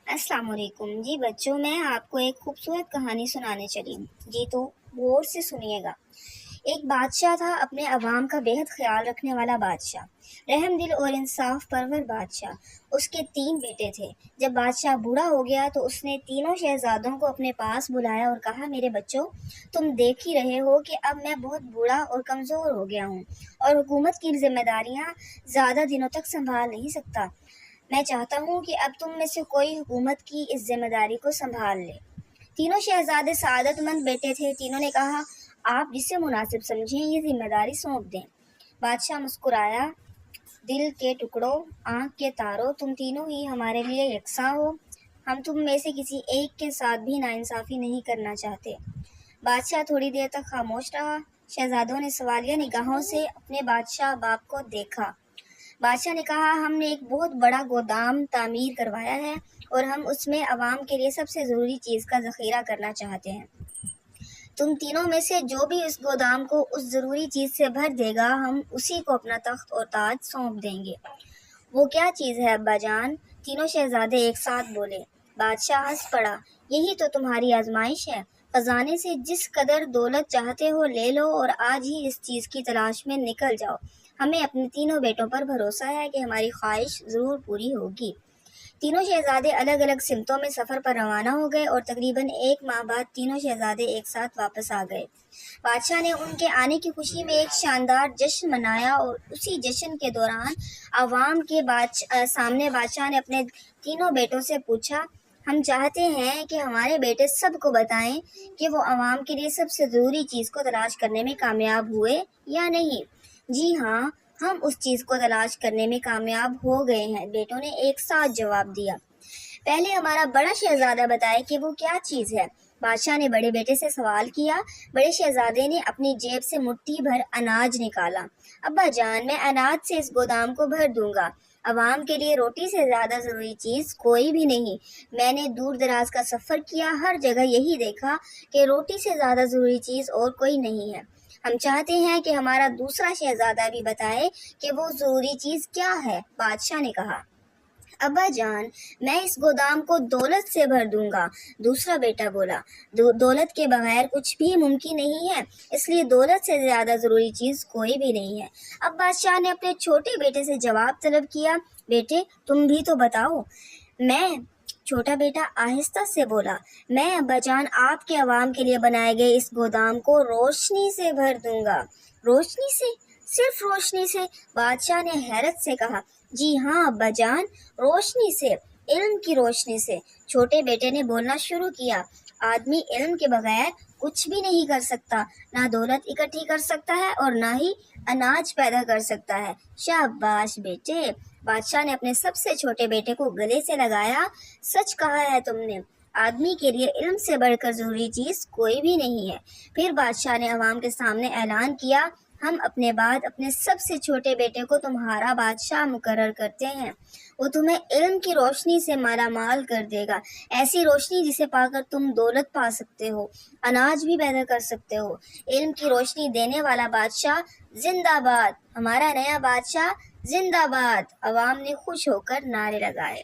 السلام علیکم جی بچوں، میں آپ کو ایک خوبصورت کہانی سنانے چلی ہوں جی، تو غور سے سنیے گا۔ ایک بادشاہ تھا، اپنے عوام کا بہت خیال رکھنے والا بادشاہ، رحم دل اور انصاف پرور بادشاہ۔ اس کے 3 بیٹے تھے۔ جب بادشاہ بوڑھا ہو گیا تو اس نے تینوں شہزادوں کو اپنے پاس بلایا اور کہا، میرے بچوں، تم دیکھ ہی رہے ہو کہ اب میں بہت بوڑھا اور کمزور ہو گیا ہوں اور حکومت کی ذمہ داریاں زیادہ دنوں تک سنبھال نہیں سکتا۔ میں چاہتا ہوں کہ اب تم میں سے کوئی حکومت کی اس ذمہ داری کو سنبھال لے۔ تینوں شہزادے سعادت مند بیٹے تھے۔ تینوں نے کہا، آپ جسے مناسب سمجھیں یہ ذمہ داری سونپ دیں۔ بادشاہ مسکرایا، دل کے ٹکڑوں، آنکھ کے تاروں، تم تینوں ہی ہمارے لیے یکساں ہو۔ ہم تم میں سے کسی ایک کے ساتھ بھی ناانصافی نہیں کرنا چاہتے۔ بادشاہ تھوڑی دیر تک خاموش رہا۔ شہزادوں نے سوالیہ نگاہوں سے اپنے بادشاہ باپ کو دیکھا۔ بادشاہ نے کہا، ہم نے ایک بہت بڑا گودام تعمیر کروایا ہے اور ہم اس میں عوام کے لیے سب سے ضروری چیز کا ذخیرہ کرنا چاہتے ہیں۔ تم تینوں میں سے جو بھی اس گودام کو اس ضروری چیز سے بھر دے گا، ہم اسی کو اپنا تخت اور تاج سونپ دیں گے۔ وہ کیا چیز ہے ابا جان؟ تینوں شہزادے ایک ساتھ بولے۔ بادشاہ ہنس پڑا، یہی تو تمہاری آزمائش ہے۔ خزانے سے جس قدر دولت چاہتے ہو لے لو اور آج ہی اس چیز کی تلاش میں نکل جاؤ۔ ہمیں اپنے تینوں بیٹوں پر بھروسہ ہے کہ ہماری خواہش ضرور پوری ہوگی۔ تینوں شہزادے الگ الگ سمتوں میں سفر پر روانہ ہو گئے اور تقریباً 1 ماہ بعد تینوں شہزادے ایک ساتھ واپس آ گئے۔ بادشاہ نے ان کے آنے کی خوشی میں ایک شاندار جشن منایا اور اسی جشن کے دوران عوام کے سامنے بادشاہ نے اپنے تینوں بیٹوں سے پوچھا، ہم چاہتے ہیں کہ ہمارے بیٹے سب کو بتائیں کہ وہ عوام کے لیے سب سے ضروری چیز کو تلاش کرنے میں کامیاب ہوئے یا نہیں۔ جی ہاں، ہم اس چیز کو تلاش کرنے میں کامیاب ہو گئے ہیں، بیٹوں نے ایک ساتھ جواب دیا۔ پہلے ہمارا بڑا شہزادہ بتائے کہ وہ کیا چیز ہے؟ بادشاہ نے بڑے بیٹے سے سوال کیا۔ بڑے شہزادے نے اپنی جیب سے مٹھی بھر اناج نکالا۔ ابا جان، میں اناج سے اس گودام کو بھر دوں گا۔ عوام کے لیے روٹی سے زیادہ ضروری چیز کوئی بھی نہیں۔ میں نے دور دراز کا سفر کیا، ہر جگہ یہی دیکھا کہ روٹی سے زیادہ ضروری چیز اور کوئی نہیں ہے۔ ہم چاہتے ہیں کہ ہمارا دوسرا شہزادہ بھی بتائے کہ وہ ضروری چیز کیا ہے۔ بادشاہ نے کہا، ابا جان، میں اس گودام کو دولت سے بھر دوں گا۔ دوسرا بیٹا بولا، دولت کے بغیر کچھ بھی ممکن نہیں ہے، اس لیے دولت سے زیادہ ضروری چیز کوئی بھی نہیں ہے۔ اب بادشاہ نے اپنے چھوٹے بیٹے سے جواب طلب کیا، بیٹے تم بھی تو بتاؤ۔ چھوٹا بیٹا آہستہ سے بولا، میں ابا جان آپ کے عوام کے لیے بنائے گئے اس گودام کو روشنی سے بھر دوں گا۔ روشنی سے؟ صرف روشنی سے؟ بادشاہ نے حیرت سے کہا، جی ہاں ابا جان، روشنی سے، علم کی روشنی سے۔ چھوٹے بیٹے نے بولنا شروع کیا، آدمی علم کے بغیر کچھ بھی نہیں کر سکتا، نہ دولت اکٹھی کر سکتا ہے اور نہ ہی اناج پیدا کر سکتا ہے۔ شاباش بیٹے۔ بادشاہ نے اپنے سب سے چھوٹے بیٹے کو گلے سے لگایا، سچ کہا ہے تم نے، آدمی کے لیے علم سے بڑھ کر ضروری چیز کوئی بھی نہیں ہے۔ پھر بادشاہ نے عوام کے سامنے اعلان کیا، ہم اپنے بعد اپنے سب سے چھوٹے بیٹے کو تمہارا بادشاہ مقرر کرتے ہیں۔ وہ تمہیں علم کی روشنی سے مالا مال کر دے گا، ایسی روشنی جسے پا کر تم دولت پا سکتے ہو، اناج بھی پیدا کر سکتے ہو۔ علم کی روشنی دینے والا بادشاہ زندہ باد، ہمارا نیا بادشاہ زندہ باد۔ عوام نے خوش ہو کر نعرے لگائے۔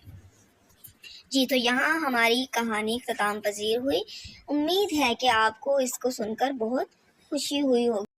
جی تو یہاں ہماری کہانی اختتام پذیر ہوئی۔ امید ہے کہ آپ کو اس کو سن کر بہت خوشی ہوئی ہوگی۔